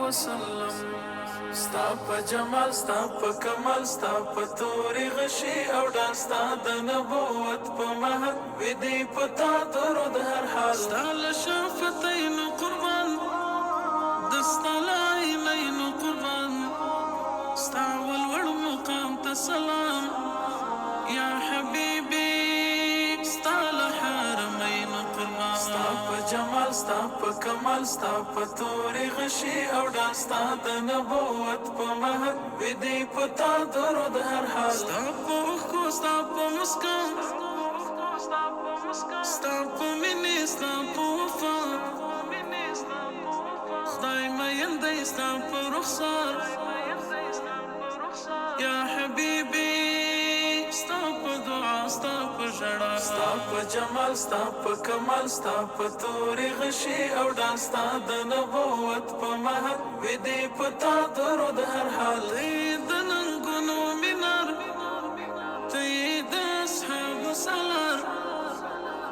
وسلم ستا په جمال ستا په کمال ستا په تورې غشي او ډال ستا د نبوت په مهر ویدی پتا درود هر حال ستا له شفتینو قربان دستا له عینینو قربان ستا ولوړ مقام ته سلام یا حبیبی ستا له حرمینو قربان ستا په جمال ستا په کمال ستا په تورې غشي او ډال ستا د نبوت په مهر ویدی پتا درود هر حال ستا په اوښکو ستا په مسکا ستا په مینې ستا په وفا خدای مین دی ستا په رخسار یا حبیبی ستا په دعا ستا په ژړا ستا په جمال ستا په کمال ستا په تورې غشي او ډال ستا د نبوت په مهر ویدی پتا درود هر حال ته د ننګونو مینار ته د اصحابو سالار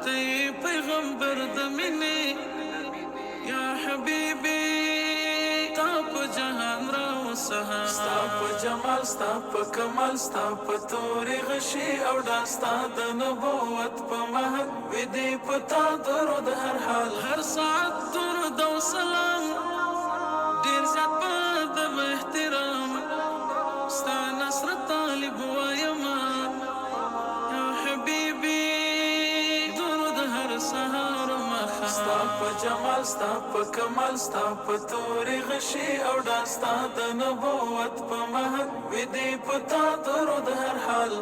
ته پیغمبر د مینې یا حبیبی تا په جهان را وسهار ستا په جمال ستا په کمال ستا په تورې غشي او ډال ستا د نبوت په مهر ویدی پتا درود هر حال هر ساعت درود او سلام ډیر زیات په ادب احترام ستا نصر طالب وایما یا حبیبی درود هر سهار مخا ستا په جمال ستا په کمال ستا په تورې غشي او ډال ستا د نبوت په مهر ویدی پتا درود هر حال